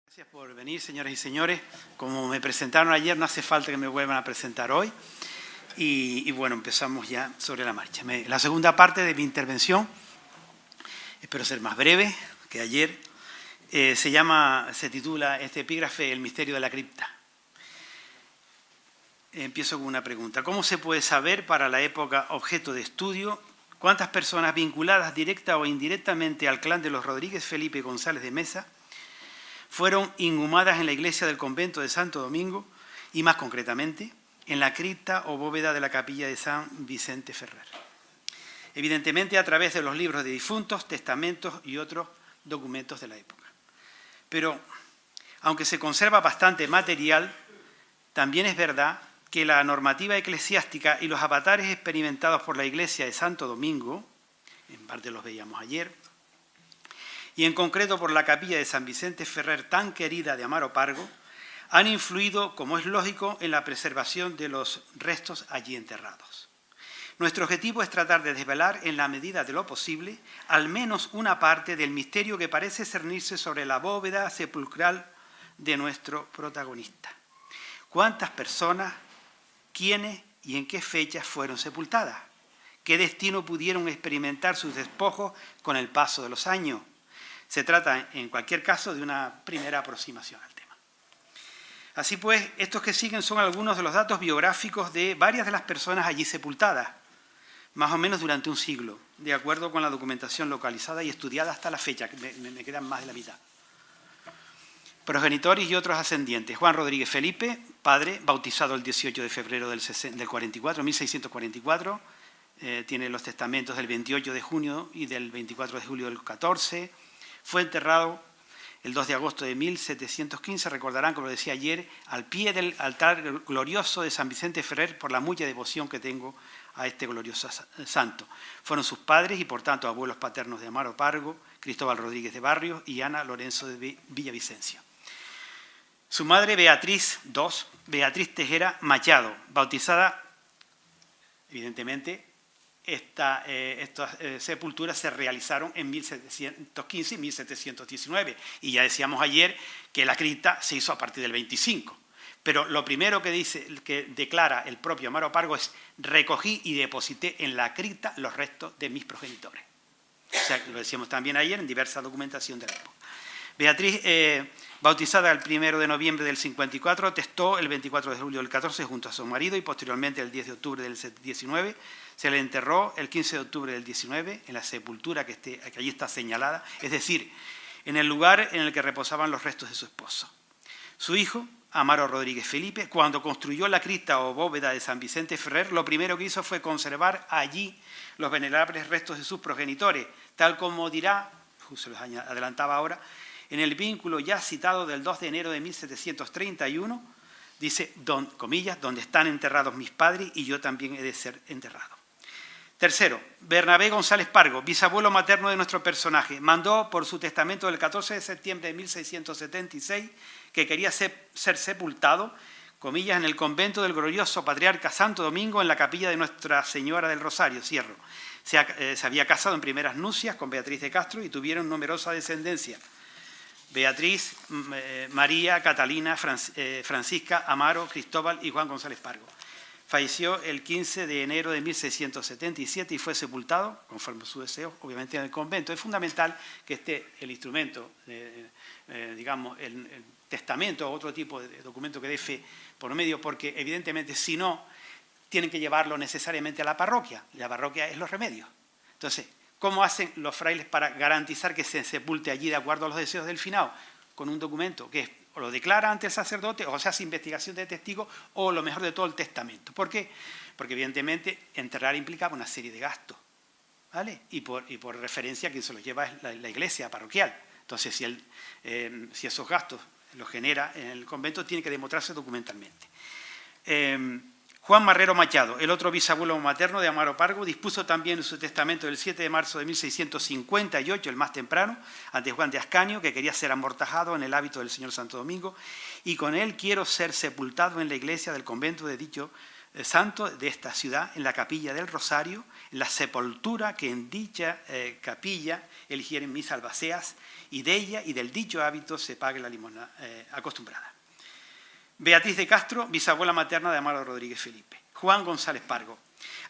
Gracias por venir, señoras y señores. Como me presentaron ayer, no hace falta que me vuelvan a presentar hoy. Y bueno, empezamos ya sobre la marcha. La segunda parte de mi intervención, espero ser más breve que ayer, se titula este epígrafe El misterio de la cripta. Empiezo con una pregunta. ¿Cómo se puede saber para la época objeto de estudio cuántas personas vinculadas directa o indirectamente al clan de los Rodríguez Felipe González de Mesa fueron inhumadas en la iglesia del convento de Santo Domingo y, más concretamente, en la cripta o bóveda de la capilla de San Vicente Ferrer? Evidentemente a través de los libros de difuntos, testamentos y otros documentos de la época. Pero, aunque se conserva bastante material, también es verdad que la normativa eclesiástica y los avatares experimentados por la iglesia de Santo Domingo, en parte los veíamos ayer, y en concreto por la capilla de San Vicente Ferrer, tan querida de Amaro Pargo, han influido, como es lógico, en la preservación de los restos allí enterrados. Nuestro objetivo es tratar de desvelar, en la medida de lo posible, al menos una parte del misterio que parece cernirse sobre la bóveda sepulcral de nuestro protagonista. ¿Cuántas personas, quiénes y en qué fechas fueron sepultadas? ¿Qué destino pudieron experimentar sus despojos con el paso de los años? Se trata, en cualquier caso, de una primera aproximación al tema. Así pues, estos que siguen son algunos de los datos biográficos de varias de las personas allí sepultadas, más o menos durante un siglo, de acuerdo con la documentación localizada y estudiada hasta la fecha, que me quedan más de la mitad. Progenitores y otros ascendientes. Juan Rodríguez Felipe, padre, bautizado el 18 de febrero del 1644, tiene los testamentos del 28 de junio y del 24 de julio del 14. Fue enterrado el 2 de agosto de 1715, recordarán, como lo decía ayer, al pie del altar glorioso de San Vicente Ferrer, por la mucha devoción que tengo a este glorioso santo. Fueron sus padres y, por tanto, abuelos paternos de Amaro Pargo, Cristóbal Rodríguez de Barrios y Ana Lorenzo de Villavicencio. Su madre, Beatriz Tejera Machado, bautizada, evidentemente. Estas sepulturas se realizaron en 1715 y 1719. Y ya decíamos ayer que la cripta se hizo a partir del 25. Pero lo primero que declara el propio Amaro Pargo es: recogí y deposité en la cripta los restos de mis progenitores. O sea, lo decíamos también ayer en diversa documentación de la época. Beatriz, bautizada el 1 de noviembre del 54, testó el 24 de julio del 14 junto a su marido y posteriormente el 10 de octubre del 19. Se le enterró el 15 de octubre del 19 en la sepultura que allí está señalada, es decir, en el lugar en el que reposaban los restos de su esposo. Su hijo, Amaro Rodríguez Felipe, cuando construyó la cripta o bóveda de San Vicente Ferrer, lo primero que hizo fue conservar allí los venerables restos de sus progenitores, tal como dirá, se los adelantaba ahora, en el vínculo ya citado del 2 de enero de 1731, dice, comillas, donde están enterrados mis padres y yo también he de ser enterrado. Tercero, Bernabé González Pargo, bisabuelo materno de nuestro personaje, mandó por su testamento del 14 de septiembre de 1676 que quería ser sepultado, comillas, en el convento del glorioso patriarca Santo Domingo, en la capilla de Nuestra Señora del Rosario, cierro. Se había casado en primeras nupcias con Beatriz de Castro y tuvieron numerosa descendencia. Beatriz, María, Catalina, Francisca, Amaro, Cristóbal y Juan González Pargo. Falleció el 15 de enero de 1677 y fue sepultado, conforme a su deseo, obviamente en el convento. Es fundamental que esté el instrumento, digamos, el testamento o otro tipo de documento que dé fe por medio, porque evidentemente si no, tienen que llevarlo necesariamente a la parroquia. La parroquia es los remedios. Entonces, ¿cómo hacen los frailes para garantizar que se sepulte allí de acuerdo a los deseos del finado? Con un documento que o lo declara ante el sacerdote, o se hace investigación de testigos, o lo mejor de todo, el testamento. ¿Por qué? Porque evidentemente enterrar implicaba una serie de gastos, ¿vale? Y por referencia quien se los lleva es la iglesia parroquial. Entonces, si esos gastos los genera en el convento, tiene que demostrarse documentalmente. Juan Marrero Machado, el otro bisabuelo materno de Amaro Pargo, dispuso también en su testamento del 7 de marzo de 1658, el más temprano, ante Juan de Ascanio, que quería ser amortajado en el hábito del Señor Santo Domingo, y con él quiero ser sepultado en la iglesia del convento de dicho santo de esta ciudad, en la capilla del Rosario, en la sepultura que en dicha capilla eligieren mis albaceas, y de ella y del dicho hábito se pague la limosna acostumbrada. Beatriz de Castro, bisabuela materna de Amaro Rodríguez Felipe. Juan González Pargo,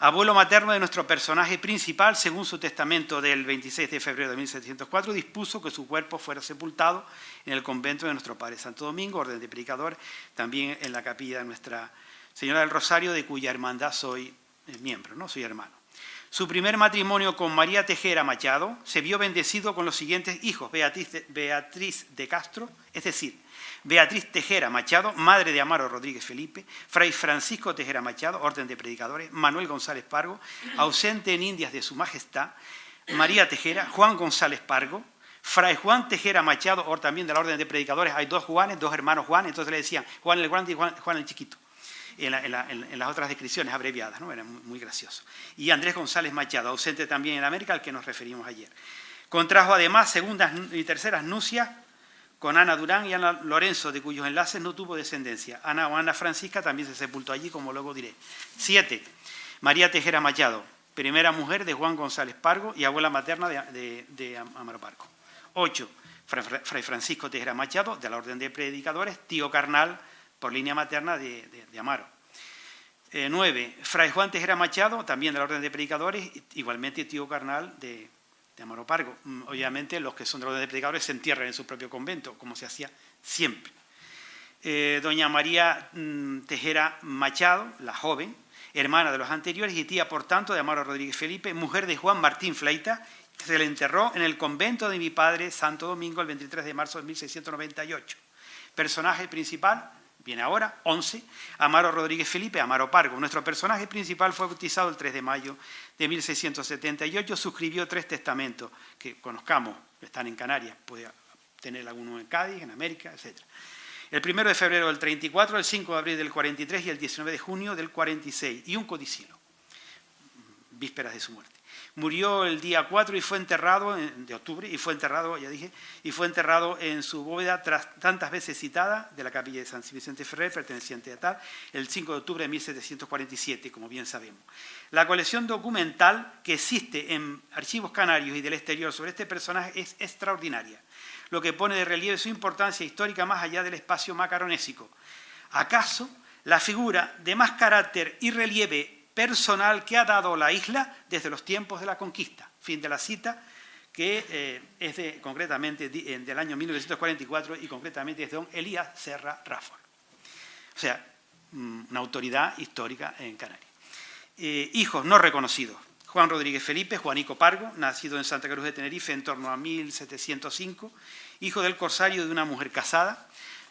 abuelo materno de nuestro personaje principal, según su testamento del 26 de febrero de 1704, dispuso que su cuerpo fuera sepultado en el convento de nuestro Padre Santo Domingo, orden de predicador, también en la capilla de Nuestra Señora del Rosario, de cuya hermandad soy miembro, ¿no? Soy hermano. Su primer matrimonio con María Tejera Machado se vio bendecido con los siguientes hijos: Beatriz de Castro, es decir, Beatriz Tejera Machado, madre de Amaro Rodríguez Felipe; Fray Francisco Tejera Machado, orden de predicadores; Manuel González Pargo, ausente en Indias de su majestad; María Tejera; Juan González Pargo; Fray Juan Tejera Machado, o también de la orden de predicadores. Hay dos Juanes, dos hermanos Juan, entonces le decían Juan el Grande y Juan el Chiquito. En las otras descripciones abreviadas, ¿no? Era muy gracioso. Y Andrés González Machado, ausente también en América, al que nos referimos ayer. Contrajo además segundas y terceras nupcias con Ana Durán y Ana Lorenzo, de cuyos enlaces no tuvo descendencia. Ana Francisca también se sepultó allí, como luego diré. 7. María Tejera Machado, primera mujer de Juan González Pargo y abuela materna de Amaro Pargo. 8. Fray Francisco Tejera Machado, de la orden de predicadores, tío carnal por línea materna de Amaro. 9. Fray Juan Tejera Machado, también de la orden de predicadores, igualmente tío carnal de Amaro Pargo. Obviamente los que son de la orden de predicadores se entierran en su propio convento, como se hacía siempre. Doña María Tejera Machado, la joven, hermana de los anteriores y tía, por tanto, de Amaro Rodríguez Felipe, mujer de Juan Martín Fleita, se le enterró en el convento de mi padre, Santo Domingo, el 23 de marzo de 1698. Personaje principal, viene ahora, 11, Amaro Rodríguez Felipe, Amaro Pargo. Nuestro personaje principal fue bautizado el 3 de mayo de 1678, suscribió 3 testamentos que conozcamos, están en Canarias, puede tener alguno en Cádiz, en América, etc. El 1 de febrero del 34, el 5 de abril del 43 y el 19 de junio del 46, y un codicilo, vísperas de su muerte. Murió el día 4 y fue enterrado, de octubre, y fue enterrado, ya dije, y fue enterrado en su bóveda tras tantas veces citada de la capilla de San Vicente Ferrer, perteneciente a tal, el 5 de octubre de 1747, como bien sabemos. La colección documental que existe en archivos canarios y del exterior sobre este personaje es extraordinaria, lo que pone de relieve su importancia histórica más allá del espacio macaronésico. ¿Acaso la figura de más carácter y relieve personal que ha dado la isla desde los tiempos de la conquista? Fin de la cita, que es concretamente del año 1944 y concretamente es de don Elías Serra Rafford. O sea, una autoridad histórica en Canarias. Hijos no reconocidos: Juan Rodríguez Felipe, Juanico Pargo, nacido en Santa Cruz de Tenerife en torno a 1705, hijo del corsario de una mujer casada,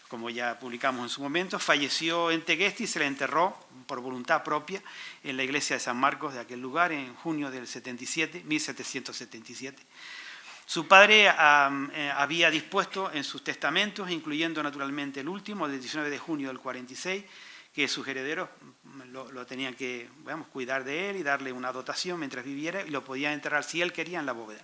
como ya publicamos en su momento. Falleció en Tegueste y se le enterró por voluntad propia en la iglesia de San Marcos de aquel lugar en junio del 1777. Su padre había dispuesto en sus testamentos, incluyendo naturalmente el último, del 19 de junio del 46, que sus herederos lo tenían que, cuidar de él y darle una dotación mientras viviera, y lo podían enterrar si él quería en la bóveda.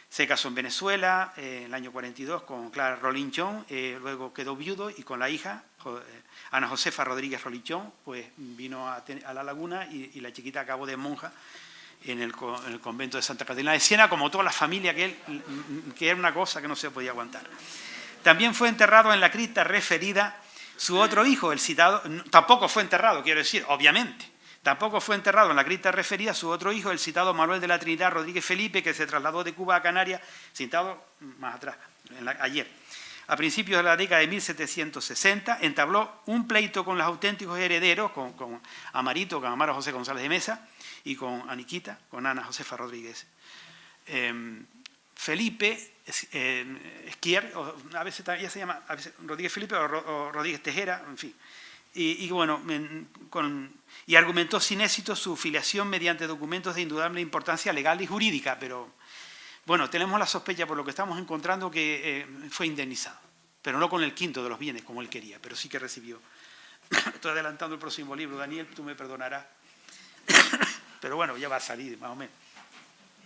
Se casó en Venezuela en el año 42 con Clara Rolinchón, luego quedó viudo y con la hija, Ana Josefa Rodríguez Rolinchón, pues vino a La Laguna y la chiquita acabó de monja en el convento de Santa Catalina de Siena, como toda la familia que era una cosa que no se podía aguantar. También fue enterrado en la cripta referida su otro hijo, el citado, tampoco fue enterrado, quiero decir, obviamente. Tampoco fue enterrado en la cripta referida su otro hijo, el citado Manuel de la Trinidad Rodríguez Felipe, que se trasladó de Cuba a Canarias, citado más atrás, ayer. A principios de la década de 1760, entabló un pleito con los auténticos herederos, con Amarito, con Amaro José González de Mesa, y con Aniquita, con Ana Josefa Rodríguez. Felipe Esquier, a veces ya se llama Rodríguez Felipe o Rodríguez Tejera, en fin. Y argumentó sin éxito su filiación mediante documentos de indudable importancia legal y jurídica, pero bueno, tenemos la sospecha por lo que estamos encontrando que fue indemnizado, pero no con el quinto de los bienes como él quería, pero sí que recibió. Estoy adelantando el próximo libro, Daniel, tú me perdonarás, pero bueno, ya va a salir más o menos.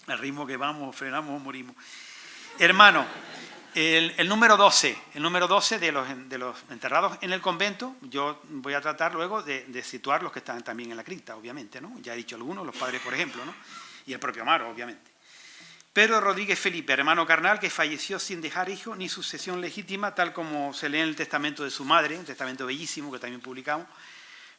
Al ritmo que vamos, frenamos o morimos. Hermano, El número 12 de los enterrados en el convento, yo voy a tratar luego de situar los que están también en la cripta, obviamente, ¿no? Ya he dicho algunos, los padres, por ejemplo, ¿no? Y el propio Amaro, obviamente. Pedro Rodríguez Felipe, hermano carnal, que falleció sin dejar hijo ni sucesión legítima, tal como se lee en el testamento de su madre, un testamento bellísimo que también publicamos,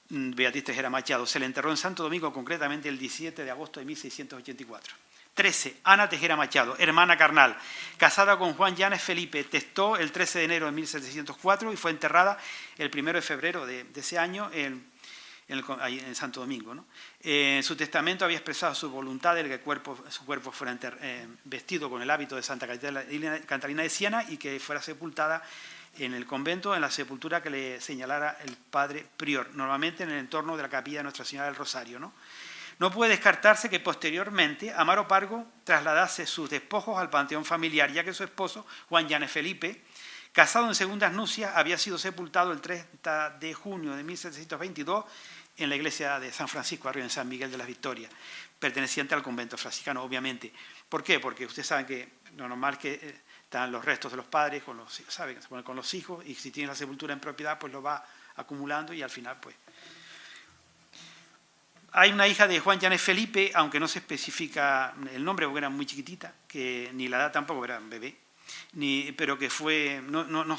Beatriz Tejera Machado. Se le enterró en Santo Domingo, concretamente el 17 de agosto de 1684. 13. Ana Tejera Machado, hermana carnal, casada con Juan Llanes Felipe, testó el 13 de enero de 1704 y fue enterrada el 1 de febrero de ese año ahí en Santo Domingo, ¿no? En su testamento había expresado su voluntad de que su cuerpo fuera vestido con el hábito de Santa Catalina de Siena y que fuera sepultada en el convento, en la sepultura que le señalara el padre prior, normalmente en el entorno de la capilla de Nuestra Señora del Rosario, ¿no? No puede descartarse que posteriormente Amaro Pargo trasladase sus despojos al panteón familiar, ya que su esposo, Juan Llanes Felipe, casado en segundas nupcias, había sido sepultado el 30 de junio de 1722 en la iglesia de San Francisco, arriba en San Miguel de las Victorias, perteneciente al convento franciscano, obviamente. ¿Por qué? Porque ustedes saben que lo normal es que están los restos de los padres con los hijos, y si tienen la sepultura en propiedad, pues lo va acumulando y al final, pues... Hay una hija de Juan Llanes Felipe, aunque no se especifica el nombre porque era muy chiquitita, que ni la edad tampoco, era un bebé, pero que fue, no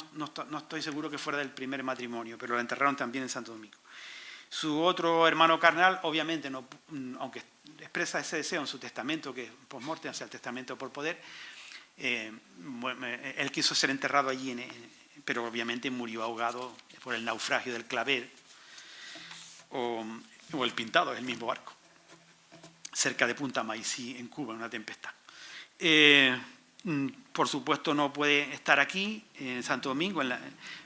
estoy seguro que fuera del primer matrimonio, pero la enterraron también en Santo Domingo. Su otro hermano carnal, obviamente, aunque expresa ese deseo en su testamento, que es post-mortem, o sea, el testamento por poder, él quiso ser enterrado allí, pero obviamente murió ahogado por el naufragio del Clavel, o el Pintado, es el mismo barco, cerca de Punta Maicí, en Cuba, en una tempestad. Por supuesto no puede estar aquí, en Santo Domingo,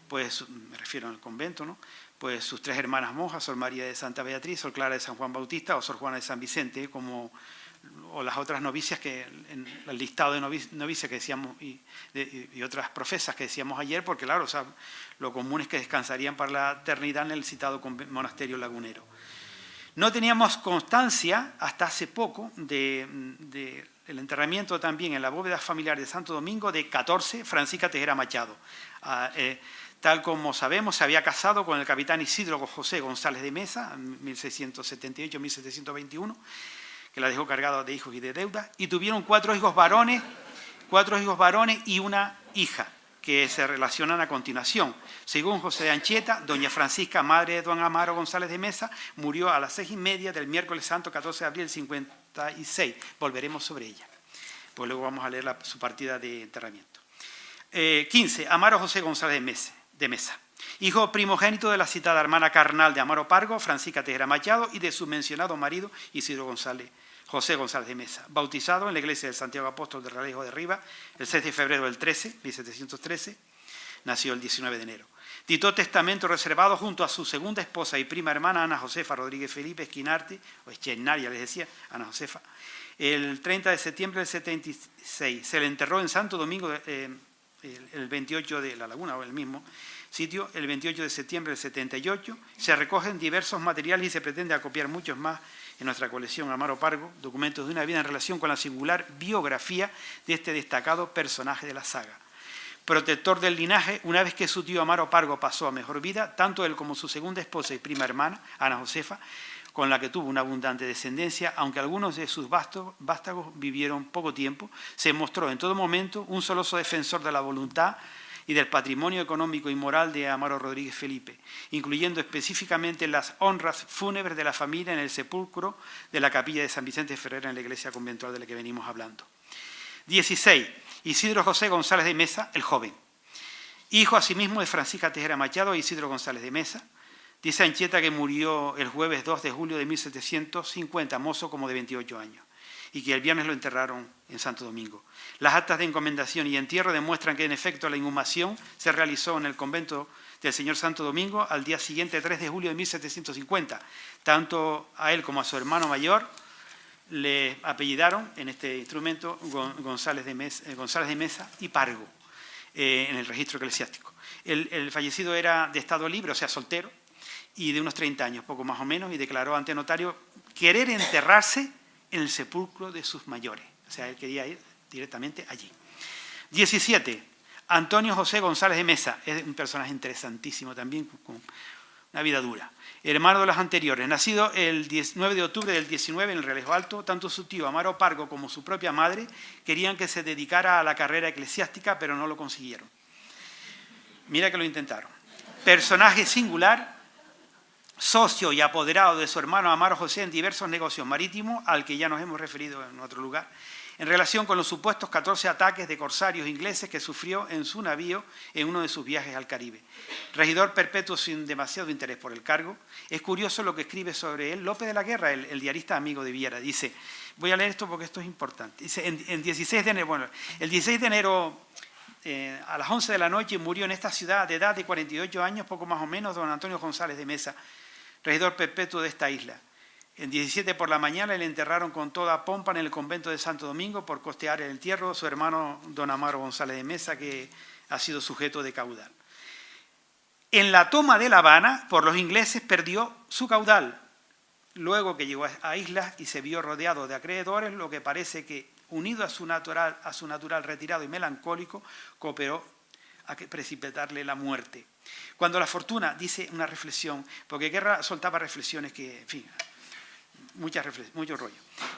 pues me refiero al convento, ¿no? Pues sus tres hermanas monjas, Sor María de Santa Beatriz, Sor Clara de San Juan Bautista o Sor Juana de San Vicente, o las otras novicias que en el listado de novicias que decíamos y otras profesas que decíamos ayer, porque claro, o sea, lo común es que descansarían para la eternidad en el citado monasterio lagunero. No teníamos constancia hasta hace poco del enterramiento también en la bóveda familiar de Santo Domingo de 14, Francisca Tejera Machado. Tal como sabemos, se había casado con el capitán Isidro José González de Mesa en 1678-1721, que la dejó cargada de hijos y de deudas, y tuvieron cuatro hijos varones y una hija, que se relacionan a continuación. Según José de Anchieta, doña Francisca, madre de don Amaro González de Mesa, murió a las 6:30 del miércoles santo 14 de abril del 56. Volveremos sobre ella. Pues luego vamos a leer su partida de enterramiento. 15. Amaro José González de Mesa, hijo primogénito de la citada hermana carnal de Amaro Pargo, Francisca Tejera Machado, y de su mencionado marido, Isidro José González de Mesa, bautizado en la iglesia del Santiago Apóstol de Realejo de Rivas el 6 de febrero del 1713, nació el 19 de enero. Dictó testamento reservado junto a su segunda esposa y prima hermana, Ana Josefa Rodríguez Felipe Esquinarte, o Esquinaria les decía, Ana Josefa, el 30 de septiembre del 76. Se le enterró en Santo Domingo el 28 de la Laguna, o el mismo sitio, el 28 de septiembre del 78. Se recogen diversos materiales y se pretende acopiar muchos más en nuestra colección Amaro Pargo, documentos de una vida en relación con la singular biografía de este destacado personaje de la saga. Protector del linaje, una vez que su tío Amaro Pargo pasó a mejor vida, tanto él como su segunda esposa y prima hermana, Ana Josefa, con la que tuvo una abundante descendencia, aunque algunos de sus vástagos vivieron poco tiempo, se mostró en todo momento un celoso defensor de la voluntad y del patrimonio económico y moral de Amaro Rodríguez Felipe, incluyendo específicamente las honras fúnebres de la familia en el sepulcro de la capilla de San Vicente Ferrer en la iglesia conventual de la que venimos hablando. 16. Isidro José González de Mesa, el joven, hijo asimismo de Francisca Tejera Machado e Isidro González de Mesa. Dice Anchieta que murió el jueves 2 de julio de 1750, mozo como de 28 años, y que el viernes lo enterraron en Santo Domingo. Las actas de encomendación y entierro demuestran que en efecto la inhumación se realizó en el convento del Señor Santo Domingo al día siguiente, 3 de julio de 1750. Tanto a él como a su hermano mayor le apellidaron en este instrumento González de Mesa y Pargo en el registro eclesiástico. El fallecido era de estado libre, o sea, soltero, y de unos 30 años, poco más o menos, y declaró ante notario querer enterrarse en el sepulcro de sus mayores. O sea, él quería ir directamente allí. 17. Antonio José González de Mesa, es un personaje interesantísimo también, con una vida dura. Hermano de los anteriores, nacido el 9 de octubre del 19 en el Rialejo Alto, tanto su tío Amaro Pargo como su propia madre querían que se dedicara a la carrera eclesiástica, pero no lo consiguieron. Mira que lo intentaron. Personaje singular, socio y apoderado de su hermano Amaro José en diversos negocios marítimos, al que ya nos hemos referido en otro lugar, en relación con los supuestos 14 ataques de corsarios ingleses que sufrió en su navío en uno de sus viajes al Caribe. Regidor perpetuo sin demasiado interés por el cargo. Es curioso lo que escribe sobre él López de la Guerra, el diarista amigo de Viera. Dice, voy a leer esto porque esto es importante. Dice, el 16 de enero a las 11 de la noche murió en esta ciudad de edad de 48 años, poco más o menos, don Antonio González de Mesa, regidor perpetuo de esta isla. En 17 por la mañana le enterraron con toda pompa en el convento de Santo Domingo por costear el entierro su hermano don Amaro González de Mesa, que ha sido sujeto de caudal. En la toma de La Habana, por los ingleses, perdió su caudal, luego que llegó a islas y se vio rodeado de acreedores, lo que parece que, unido a su natural retirado y melancólico, cooperó a precipitarle la muerte. Cuando la fortuna, dice una reflexión, porque Guerra soltaba reflexiones que, en fin, mucho rollo.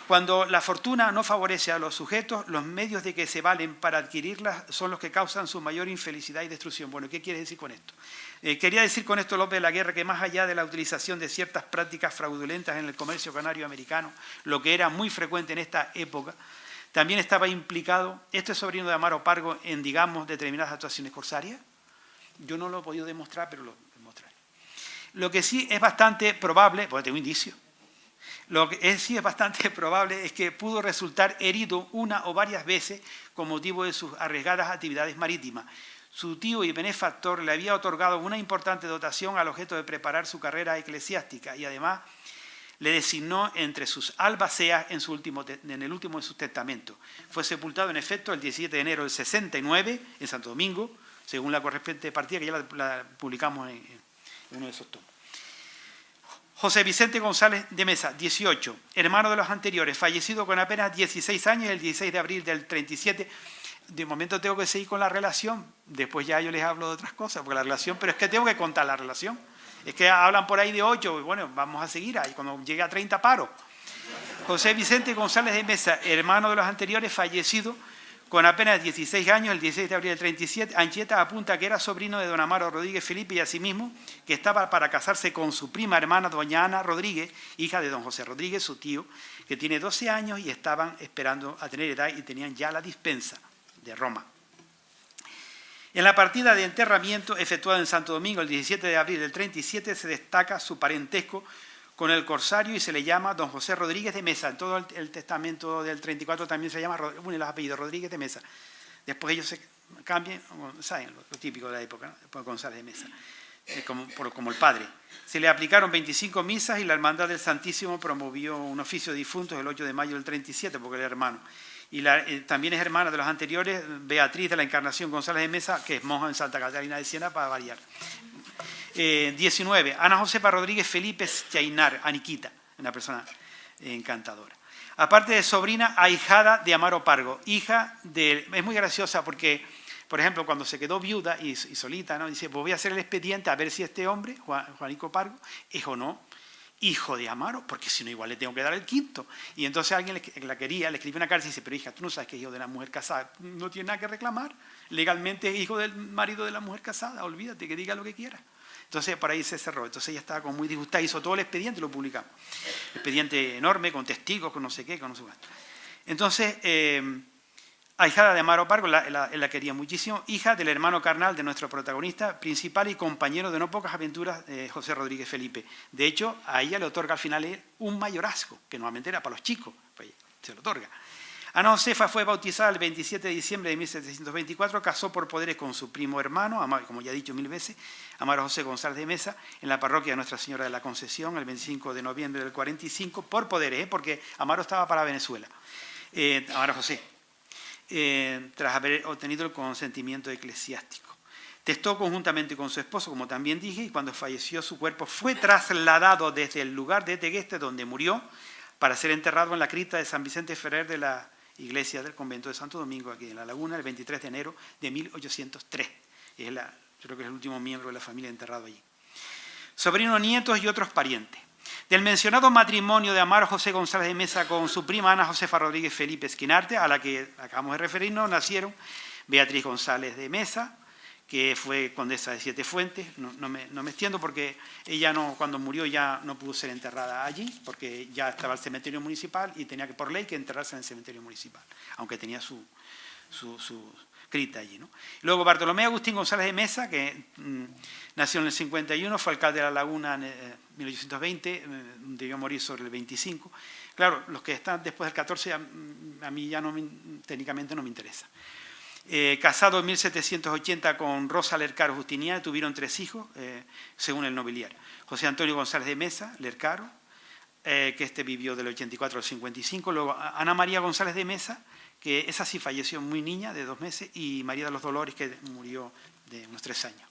Cuando la fortuna no favorece a los sujetos, los medios de que se valen para adquirirlas son los que causan su mayor infelicidad y destrucción. Bueno, ¿qué quiere decir con esto? Quería decir con esto López de la Guerra que más allá de la utilización de ciertas prácticas fraudulentas en el comercio canario americano, lo que era muy frecuente en esta época, también estaba implicado este sobrino de Amaro Pargo en, digamos, determinadas actuaciones corsarias. Yo no lo he podido demostrar, pero lo demostraré. Lo que sí es bastante probable, porque tengo indicios, lo que sí es bastante probable es que pudo resultar herido una o varias veces con motivo de sus arriesgadas actividades marítimas. Su tío y benefactor le había otorgado una importante dotación al objeto de preparar su carrera eclesiástica y además le designó entre sus albaceas en el último de sus testamentos. Fue sepultado en efecto el 17 de enero del 69 en Santo Domingo, según la correspondiente partida que ya la publicamos en uno de esos tomos. José Vicente González de Mesa, 18, hermano de los anteriores, fallecido con apenas 16 años el 16 de abril del 37. De momento tengo que seguir con la relación, después ya yo les hablo de otras cosas, porque la relación, pero es que tengo que contar la relación. Es que hablan por ahí de 8, y bueno, vamos a seguir ahí, cuando llegue a 30 paro. José Vicente González de Mesa, hermano de los anteriores, fallecido con apenas 16 años, el 16 de abril del 37, Anchieta apunta que era sobrino de don Amaro Rodríguez Felipe y asimismo que estaba para casarse con su prima hermana doña Ana Rodríguez, hija de don José Rodríguez, su tío, que tiene 12 años y estaban esperando a tener edad y tenían ya la dispensa de Roma. En la partida de enterramiento efectuada en Santo Domingo el 17 de abril del 37 se destaca su parentesco con el corsario y se le llama don José Rodríguez de Mesa. En todo el testamento del 34 también se llama, une los apellidos Rodríguez de Mesa. Después ellos se cambian, saben, lo típico de la época, ¿no? Después González de Mesa, como el padre. Se le aplicaron 25 misas y la Hermandad del Santísimo promovió un oficio de difuntos el 8 de mayo del 37, porque era hermano. Y también es hermana de los anteriores, Beatriz de la Encarnación González de Mesa, que es monja en Santa Catalina de Siena, para variar. 19. Ana Josefa Rodríguez Felipe Chainar, Aniquita, una persona encantadora. Aparte de sobrina, ahijada de Amaro Pargo, hija de... Es muy graciosa porque, por ejemplo, cuando se quedó viuda y solita, ¿no? Dice, pues voy a hacer el expediente a ver si este hombre, Juanico Pargo, es o no hijo de Amaro, porque si no igual le tengo que dar el quinto. Y entonces alguien la quería, le escribió una carta y dice, pero hija, tú no sabes que es hijo de la mujer casada, no tiene nada que reclamar, legalmente es hijo del marido de la mujer casada, olvídate, que diga lo que quiera. Entonces por ahí se cerró, entonces ella estaba como muy disgustada, hizo todo el expediente y lo publicamos. Expediente enorme, con testigos, con no sé qué, con no sé cuánto. Entonces, ahijada de Amaro Pargo, la quería muchísimo, hija del hermano carnal de nuestro protagonista principal y compañero de no pocas aventuras, José Rodríguez Felipe. De hecho, a ella le otorga al final un mayorazgo, que normalmente era para los chicos, pues se lo otorga. Ana Josefa fue bautizada el 27 de diciembre de 1724, casó por poderes con su primo hermano, como ya he dicho 1000 veces, Amaro José González de Mesa, en la parroquia de Nuestra Señora de la Concesión, el 25 de noviembre del 45, por poderes, porque Amaro estaba para Venezuela, Amaro José, tras haber obtenido el consentimiento eclesiástico. Testó conjuntamente con su esposo, como también dije, y cuando falleció su cuerpo fue trasladado desde el lugar de Tegueste, donde murió, para ser enterrado en la cripta de San Vicente Ferrer de la iglesia del convento de Santo Domingo, aquí en La Laguna, el 23 de enero de 1803. Yo creo que es el último miembro de la familia enterrado allí. Sobrinos, nietos y otros parientes. Del mencionado matrimonio de Amaro José González de Mesa con su prima Ana Josefa Rodríguez Felipe Esquinarte, a la que acabamos de referirnos, nacieron Beatriz González de Mesa, que fue condesa de Siete Fuentes. No me extiendo porque ella cuando murió ya no pudo ser enterrada allí, porque ya estaba el cementerio municipal y tenía que, por ley, que enterrarse en el cementerio municipal, aunque tenía su cripta allí, ¿no? Luego Bartolomé Agustín González de Mesa, que nació en el 51, fue alcalde de La Laguna en 1820, debió morir sobre el 25. Claro, los que están después del 14 a mí ya técnicamente no me interesa. Casado en 1780 con Rosa Lercaro Justiniana, tuvieron 3 hijos, según el nobiliario. José Antonio González de Mesa, Lercaro, que vivió del 84 al 55. Luego Ana María González de Mesa, que esa sí falleció muy niña, de 2 meses, y María de los Dolores, que murió de unos 3 años.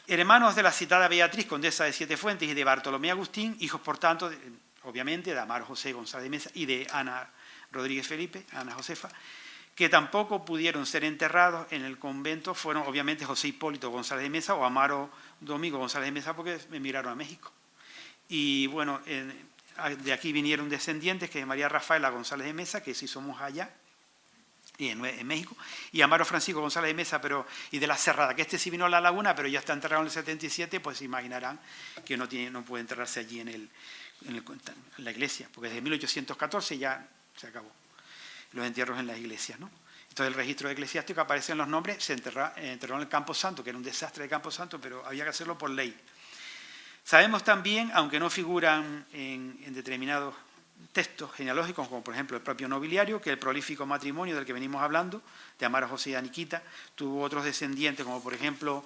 Hermanos de la citada Beatriz, condesa de Siete Fuentes, y de Bartolomé Agustín, hijos, por tanto, obviamente, de Amaro José González de Mesa y de Ana Rodríguez Felipe, Ana Josefa, que tampoco pudieron ser enterrados en el convento, fueron obviamente José Hipólito González de Mesa o Amaro Domingo González de Mesa, porque emigraron a México. Y bueno, de aquí vinieron descendientes, que es María Rafaela González de Mesa, que sí somos allá, y en México, y Amaro Francisco González de Mesa, y de la Cerrada, que sí vino a La Laguna, pero ya está enterrado en el 77, pues imaginarán que no puede enterrarse allí en la iglesia, porque desde 1814 ya se acabó los entierros en las iglesias, ¿no? Entonces el registro eclesiástico aparecen los nombres, se enterró en el Campo Santo, que era un desastre de Campo Santo, pero había que hacerlo por ley. Sabemos también, aunque no figuran en determinados textos genealógicos, como por ejemplo el propio nobiliario, que el prolífico matrimonio del que venimos hablando, de Amaro José y Aniquita, tuvo otros descendientes, como por ejemplo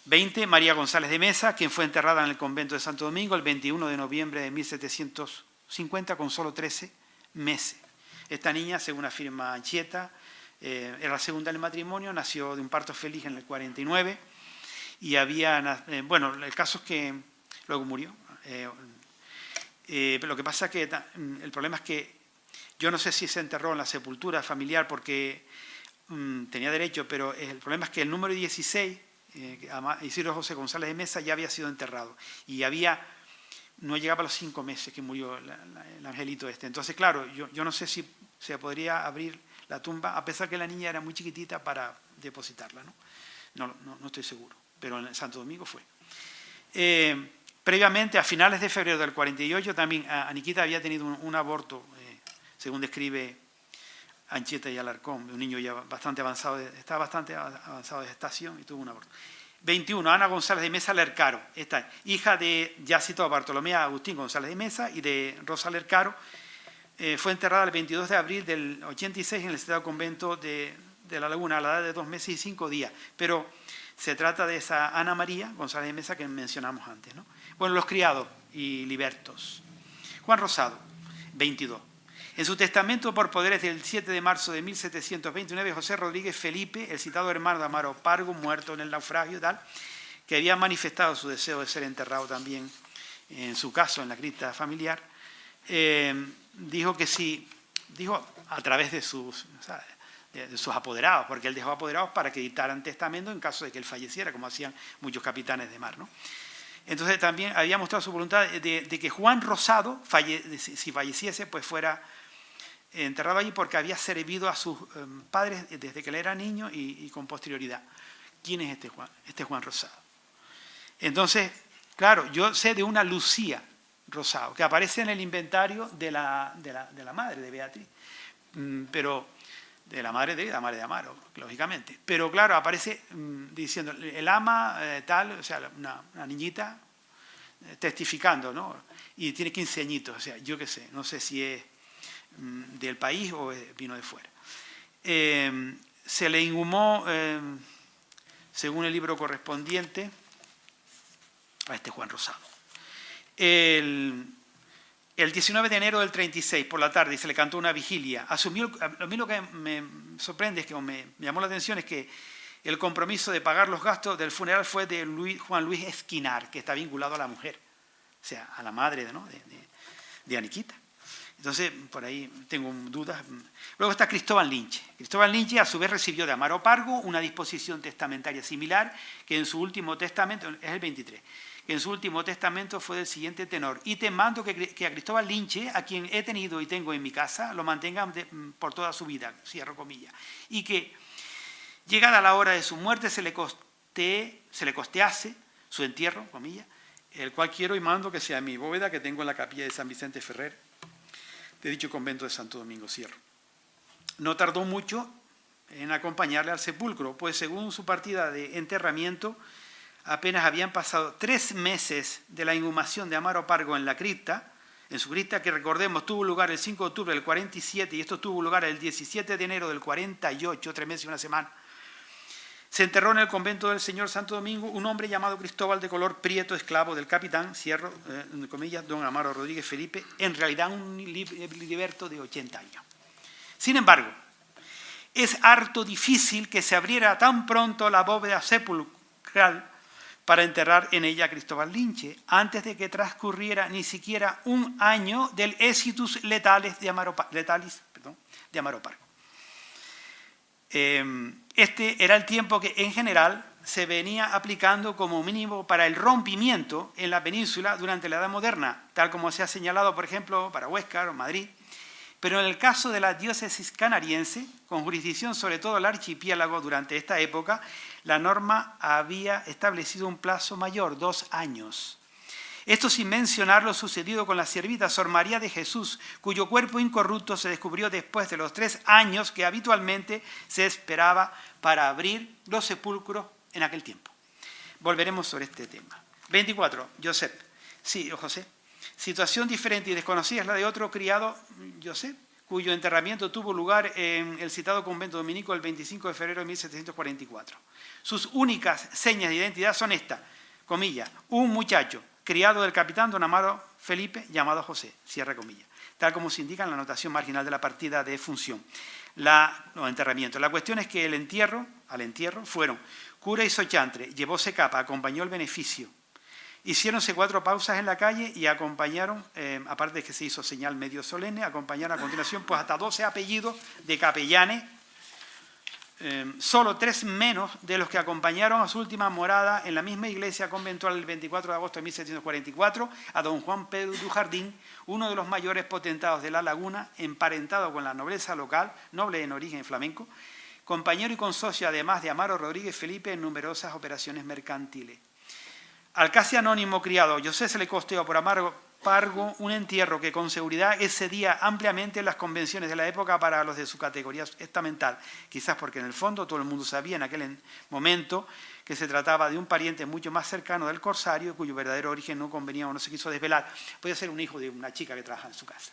20, María González de Mesa, quien fue enterrada en el convento de Santo Domingo el 21 de noviembre de 1750 con solo 13 meses. Esta niña, según afirma Anchieta, era la segunda del matrimonio, nació de un parto feliz en el 49 y bueno, el caso es que luego murió. Pero lo que pasa es que el problema es que yo no sé si se enterró en la sepultura familiar porque tenía derecho, pero el problema es que el número 16, Isidro José González de Mesa, ya había sido enterrado y no llegaba a los 5 meses que murió el angelito este. Entonces, claro, yo no sé si se podría abrir la tumba, a pesar que la niña era muy chiquitita, para depositarla, ¿no? No estoy seguro, pero en Santo Domingo fue. Previamente, a finales de febrero del 48, también Aniquita había tenido un aborto, según describe Anchieta y Alarcón, un niño ya bastante avanzado, estaba bastante avanzado de gestación y tuvo un aborto. 21, Ana González de Mesa Lercaro, esta hija de, ya citado, Bartolomé Agustín González de Mesa y de Rosa Lercaro, fue enterrada el 22 de abril del 86 en el citado convento de La Laguna, a la edad de 2 meses y 5 días. Pero se trata de esa Ana María González de Mesa que mencionamos antes, ¿no? Bueno, los criados y libertos. Juan Rosado, 22. En su testamento por poderes del 7 de marzo de 1729, José Rodríguez Felipe, el citado hermano de Amaro Pargo, muerto en el naufragio, que había manifestado su deseo de ser enterrado también, en su caso, en la cripta familiar, dijo que sí, dijo a través de sus apoderados, porque él dejó apoderados para que dictaran testamento en caso de que él falleciera, como hacían muchos capitanes de mar, ¿no? Entonces también había mostrado su voluntad de que Juan Rosado, si falleciese, pues fuera enterrado allí, porque había servido a sus padres desde que él era niño y con posterioridad. ¿Quién es este Juan? Este es Juan Rosado. Entonces, claro, yo sé de una Lucía Rosado, que aparece en el inventario de la madre de Beatriz, pero de la madre de Amaro, lógicamente. Pero claro, aparece diciendo, el ama tal, o sea, una niñita testificando, ¿no? Y tiene 15 añitos, o sea, yo qué sé, no sé si es del país o vino de fuera. Se le inhumó, según el libro correspondiente, a este Juan Rosado. El 19 de enero del 36, por la tarde, se le cantó una vigilia. A mí lo que me sorprende, es que me llamó la atención, es que el compromiso de pagar los gastos del funeral fue de Juan Luis Esquinar, que está vinculado a la mujer, o sea, a la madre de Aniquita. Entonces, por ahí tengo dudas. Luego está Cristóbal Lynch. Cristóbal Lynch, a su vez, recibió de Amaro Pargo una disposición testamentaria similar, que en su último testamento, es el 23, que en su último testamento fue del siguiente tenor: y te mando que a Cristóbal Lynch, a quien he tenido y tengo en mi casa, lo mantengan por toda su vida, cierro comillas, y que, llegada la hora de su muerte, se le costease su entierro, comillas, el cual quiero y mando que sea mi bóveda que tengo en la capilla de San Vicente Ferrer, de dicho convento de Santo Domingo, cierro. No tardó mucho en acompañarle al sepulcro, pues según su partida de enterramiento, apenas habían pasado 3 meses de la inhumación de Amaro Pargo en la cripta, en su cripta, que recordemos tuvo lugar el 5 de octubre del 47 y esto tuvo lugar el 17 de enero del 48, 3 meses y una semana. Se enterró en el convento del Señor Santo Domingo un hombre llamado Cristóbal, de color prieto, esclavo del capitán, cierro, comillas, don Amaro Rodríguez Felipe, en realidad un liberto de 80 años. Sin embargo, es harto difícil que se abriera tan pronto la bóveda sepulcral para enterrar en ella a Cristóbal Lynch, antes de que transcurriera ni siquiera un año del exitus letalis de Amaro Pargo. Este era el tiempo que en general se venía aplicando como mínimo para el rompimiento en la península durante la Edad Moderna, tal como se ha señalado, por ejemplo, para Huéscar o Madrid. Pero en el caso de la diócesis canariense, con jurisdicción sobre todo el archipiélago durante esta época, la norma había establecido un plazo mayor, 2 años. Esto sin mencionar lo sucedido con la siervita Sor María de Jesús, cuyo cuerpo incorrupto se descubrió después de los 3 años que habitualmente se esperaba para abrir los sepulcros en aquel tiempo. Volveremos sobre este tema. 24. José. Situación diferente y desconocida es la de otro criado, José, cuyo enterramiento tuvo lugar en el citado convento dominico el 25 de febrero de 1744. Sus únicas señas de identidad son estas, comillas, un muchacho, criado del capitán don Amaro Felipe, llamado José, cierra comillas, tal como se indica en la anotación marginal de la partida de función. Enterramiento. La cuestión es que al entierro fueron cura y sochantre, llevóse capa, acompañó el beneficio, hiciéronse 4 pausas en la calle y acompañaron, aparte de que se hizo señal medio solemne, acompañaron a continuación pues hasta 12 apellidos de capellanes, solo 3 menos de los que acompañaron a su última morada en la misma iglesia conventual el 24 de agosto de 1744 a don Juan Pedro Dujardín, uno de los mayores potentados de La Laguna, emparentado con la nobleza local, noble en origen flamenco, compañero y consocio además de Amaro Rodríguez Felipe en numerosas operaciones mercantiles. Al casi anónimo criado José se le costeó por Amaro Pargo un entierro que con seguridad excedía ampliamente las convenciones de la época para los de su categoría estamental, quizás porque en el fondo todo el mundo sabía en aquel momento que se trataba de un pariente mucho más cercano del corsario, cuyo verdadero origen no convenía o no se quiso desvelar. Podía ser un hijo de una chica que trabaja en su casa,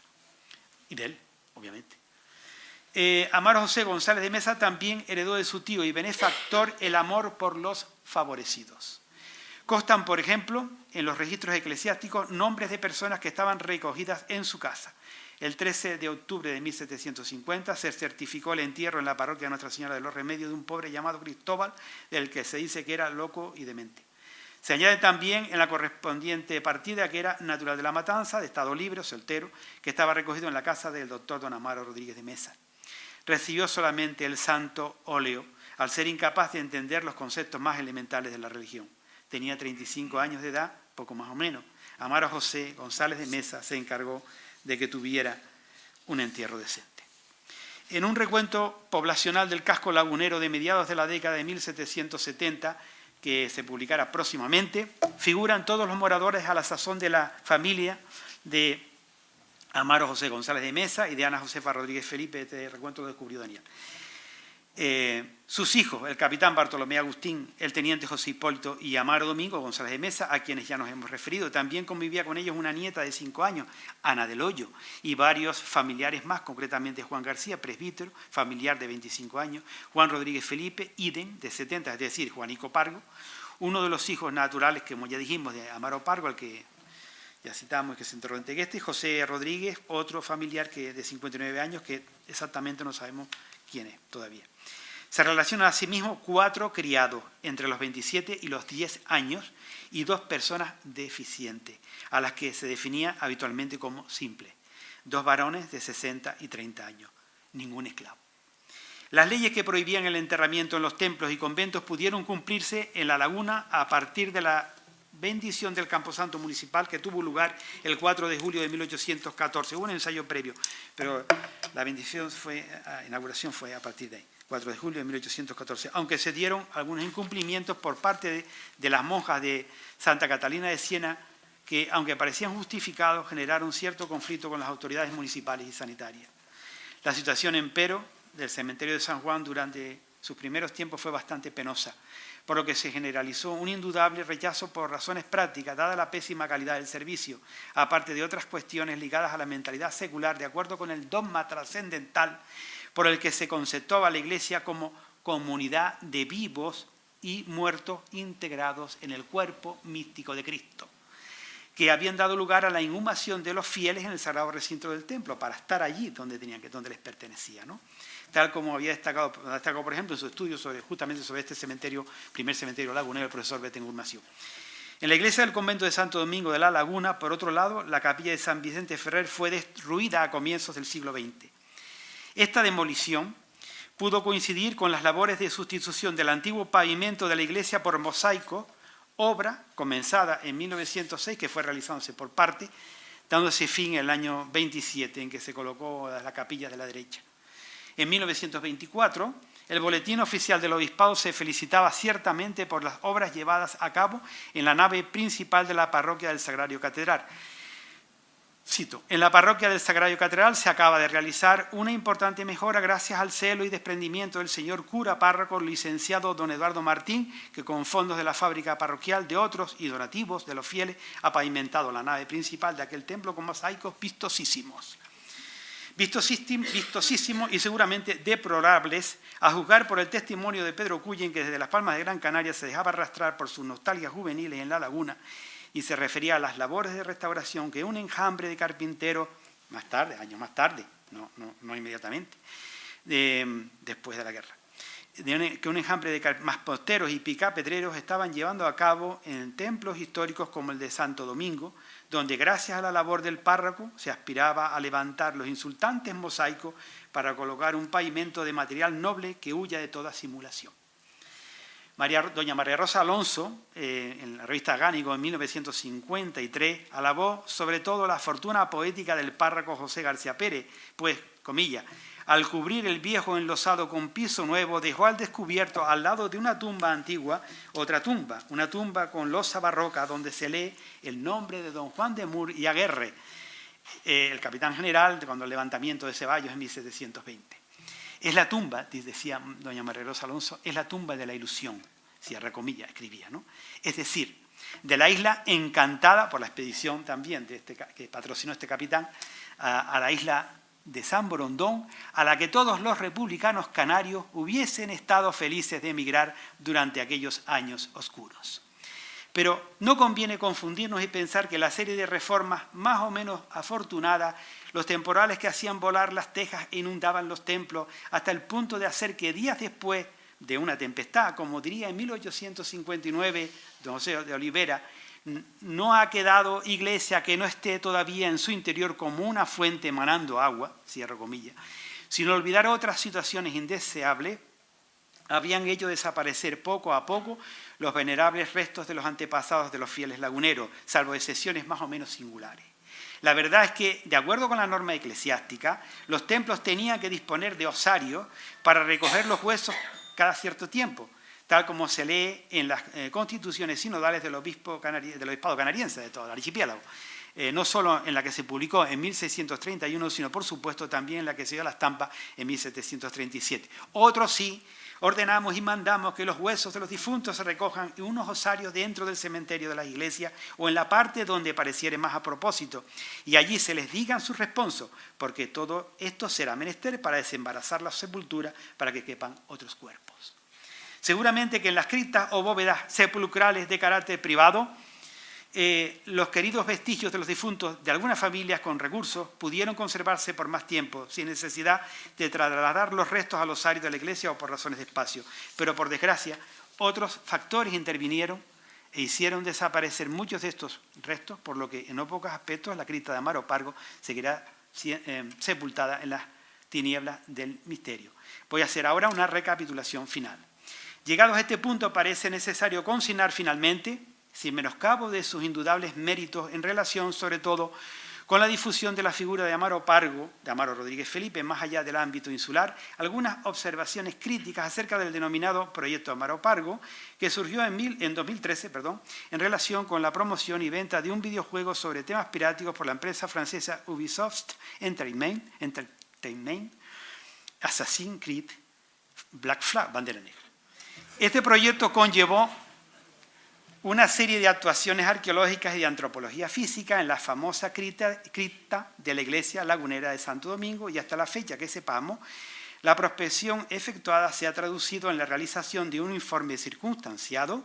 y de él, obviamente. Amaro José González de Mesa también heredó de su tío y benefactor el amor por los favorecidos. Constan, por ejemplo, en los registros eclesiásticos nombres de personas que estaban recogidas en su casa. El 13 de octubre de 1750 se certificó el entierro en la parroquia de Nuestra Señora de los Remedios de un pobre llamado Cristóbal, del que se dice que era loco y demente. Se añade también en la correspondiente partida que era natural de La Matanza, de estado libre o soltero, que estaba recogido en la casa del doctor don Amaro Rodríguez de Mesa. Recibió solamente el santo óleo, al ser incapaz de entender los conceptos más elementales de la religión. Tenía 35 años de edad, poco más o menos. Amaro José González de Mesa se encargó de que tuviera un entierro decente. En un recuento poblacional del casco lagunero de mediados de la década de 1770, que se publicará próximamente, figuran todos los moradores a la sazón de la familia de Amaro José González de Mesa y de Ana Josefa Rodríguez Felipe. Este recuento lo descubrió Daniel. Sus hijos, el capitán Bartolomé Agustín, el teniente José Hipólito y Amaro Domingo González de Mesa, a quienes ya nos hemos referido. También convivía con ellos una nieta de 5 años, Ana del Hoyo, y varios familiares más, concretamente Juan García, presbítero, familiar de 25 años, Juan Rodríguez Felipe, idem, de 70, es decir, Juanico Pargo, uno de los hijos naturales, que como ya dijimos, de Amaro Pargo, al que ya citamos que se enterró en Tegueste, José Rodríguez, otro familiar que de 59 años, que exactamente no sabemos quién es todavía. Se relacionan asimismo 4 criados entre los 27 y los 10 años y 2 personas deficientes, a las que se definía habitualmente como simples. 2 varones de 60 y 30 años, ningún esclavo. Las leyes que prohibían el enterramiento en los templos y conventos pudieron cumplirse en La Laguna a partir de la bendición del Camposanto municipal que tuvo lugar el 4 de julio de 1814. Hubo un ensayo previo, pero la bendición la inauguración fue a partir de ahí, 4 de julio de 1814, aunque se dieron algunos incumplimientos por parte de las monjas de Santa Catalina de Siena, que, aunque parecían justificados, generaron cierto conflicto con las autoridades municipales y sanitarias. La situación, empero, del cementerio de San Juan durante sus primeros tiempos fue bastante penosa, por lo que se generalizó un indudable rechazo por razones prácticas, dada la pésima calidad del servicio, aparte de otras cuestiones ligadas a la mentalidad secular, de acuerdo con el dogma trascendental por el que se conceptuaba la Iglesia como comunidad de vivos y muertos integrados en el cuerpo místico de Cristo, que habían dado lugar a la inhumación de los fieles en el sagrado recinto del templo, para estar allí donde les pertenecía, ¿no? Tal como había destacado, por ejemplo, en su estudio justamente sobre este cementerio, primer cementerio lagunero, el profesor Betancourt Massieu. En la iglesia del convento de Santo Domingo de la Laguna, por otro lado, la capilla de San Vicente Ferrer fue destruida a comienzos del siglo XX. Esta demolición pudo coincidir con las labores de sustitución del antiguo pavimento de la iglesia por mosaico, obra comenzada en 1906, que fue realizándose por parte, dándose fin el año 27, en que se colocó la capilla de la derecha. En 1924, el Boletín Oficial del Obispado se felicitaba ciertamente por las obras llevadas a cabo en la nave principal de la parroquia del Sagrario Catedral. Cito: en la parroquia del Sagrario Catedral se acaba de realizar una importante mejora gracias al celo y desprendimiento del señor cura párroco licenciado don Eduardo Martín, que con fondos de la fábrica parroquial de otros y donativos de los fieles ha pavimentado la nave principal de aquel templo con mosaicos vistosísimos y seguramente deplorables, a juzgar por el testimonio de Pedro Cullen, que desde las Palmas de Gran Canaria se dejaba arrastrar por sus nostalgias juveniles en La Laguna y se refería a las labores de restauración que un enjambre de carpinteros, más tarde, años más tarde, no inmediatamente, después de la guerra, que un enjambre de masposteros y picapedreros estaban llevando a cabo en templos históricos como el de Santo Domingo, donde gracias a la labor del párroco se aspiraba a levantar los insultantes mosaicos para colocar un pavimento de material noble que huya de toda simulación. Doña María Rosa Alonso, en la revista Gánigo en 1953, alabó sobre todo la fortuna poética del párroco José García Pérez, pues, comillas, al cubrir el viejo enlosado con piso nuevo, dejó al descubierto, al lado de una tumba antigua, otra tumba, una tumba con losa barroca donde se lee el nombre de don Juan de Mur y Aguerre, el capitán general cuando el levantamiento de Ceballos en 1720. Es la tumba, decía doña María Rosa Alonso, es la tumba de la ilusión, cierra comillas, escribía, ¿no? Es decir, de la isla encantada por la expedición también que patrocinó este capitán a la isla de San Borondón, a la que todos los republicanos canarios hubiesen estado felices de emigrar durante aquellos años oscuros. Pero no conviene confundirnos y pensar que la serie de reformas más o menos afortunadas, los temporales que hacían volar las tejas e inundaban los templos, hasta el punto de hacer que días después de una tempestad, como diría en 1859 don José de Olivera, no ha quedado iglesia que no esté todavía en su interior como una fuente emanando agua, cierro comillas, sin olvidar otras situaciones indeseables, habían hecho desaparecer poco a poco los venerables restos de los antepasados de los fieles laguneros, salvo excepciones más o menos singulares. La verdad es que, de acuerdo con la norma eclesiástica, los templos tenían que disponer de osarios para recoger los huesos cada cierto tiempo, tal como se lee en las constituciones sinodales del obispado canariense, de todo el archipiélago. No solo en la que se publicó en 1631, sino por supuesto también en la que se dio a la estampa en 1737. Otros sí, ordenamos y mandamos que los huesos de los difuntos se recojan en unos osarios dentro del cementerio de la iglesia o en la parte donde pareciere más a propósito, y allí se les digan sus responsos, porque todo esto será menester para desembarazar la sepultura para que quepan otros cuerpos. Seguramente que en las criptas o bóvedas sepulcrales de carácter privado, los queridos vestigios de los difuntos de algunas familias con recursos pudieron conservarse por más tiempo, sin necesidad de trasladar los restos al osario de la iglesia o por razones de espacio. Pero por desgracia, otros factores intervinieron e hicieron desaparecer muchos de estos restos, por lo que en no pocos aspectos la cripta de Amaro Pargo seguirá sepultada en las tinieblas del misterio. Voy a hacer ahora una recapitulación final. Llegados a este punto, parece necesario consignar finalmente, sin menoscabo de sus indudables méritos en relación, sobre todo, con la difusión de la figura de Amaro Pargo, de Amaro Rodríguez Felipe, más allá del ámbito insular, algunas observaciones críticas acerca del denominado Proyecto Amaro Pargo, que surgió en 2013, en relación con la promoción y venta de un videojuego sobre temas piráticos por la empresa francesa Ubisoft Entertainment, Assassin's Creed Black Flag, Bandera Negra. Este proyecto conllevó una serie de actuaciones arqueológicas y de antropología física en la famosa cripta de la iglesia lagunera de Santo Domingo, y hasta la fecha que sepamos, la prospección efectuada se ha traducido en la realización de un informe circunstanciado,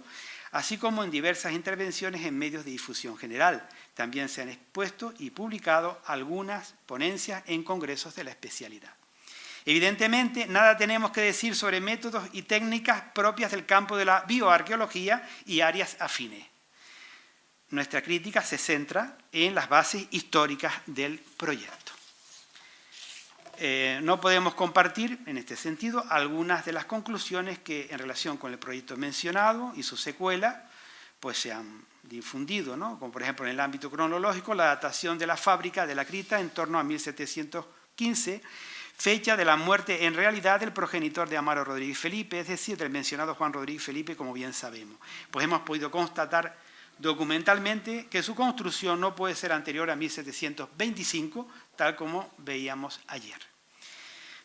así como en diversas intervenciones en medios de difusión general. También se han expuesto y publicado algunas ponencias en congresos de la especialidad. Evidentemente, nada tenemos que decir sobre métodos y técnicas propias del campo de la bioarqueología y áreas afines. Nuestra crítica se centra en las bases históricas del proyecto. No podemos compartir, en este sentido, algunas de las conclusiones que, en relación con el proyecto mencionado y su secuela, pues se han difundido, ¿no? Como por ejemplo en el ámbito cronológico, la datación de la fábrica de la cripta en torno a 1715, fecha de la muerte en realidad del progenitor de Amaro Rodríguez Felipe, es decir, del mencionado Juan Rodríguez Felipe, como bien sabemos. Pues hemos podido constatar documentalmente que su construcción no puede ser anterior a 1725, tal como veíamos ayer.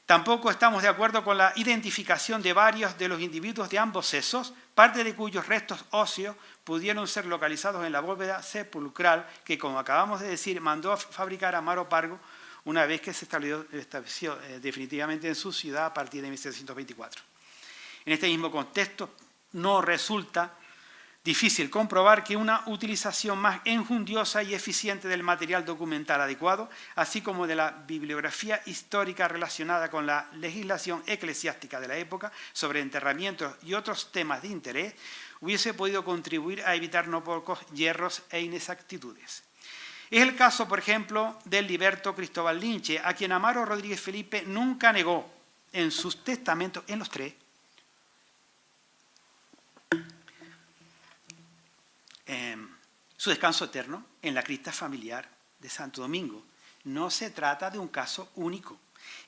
Tampoco estamos de acuerdo con la identificación de varios de los individuos de ambos sexos, parte de cuyos restos óseos pudieron ser localizados en la bóveda sepulcral que, como acabamos de decir, mandó a fabricar Amaro Pargo una vez que se estableció definitivamente en su ciudad a partir de 1724. En este mismo contexto, no resulta difícil comprobar que una utilización más enjundiosa y eficiente del material documental adecuado, así como de la bibliografía histórica relacionada con la legislación eclesiástica de la época sobre enterramientos y otros temas de interés, hubiese podido contribuir a evitar no pocos yerros e inexactitudes. Es el caso, por ejemplo, del liberto Cristóbal Linche, a quien Amaro Rodríguez Felipe nunca negó en sus testamentos, en los tres, su descanso eterno en la cripta familiar de Santo Domingo. No se trata de un caso único.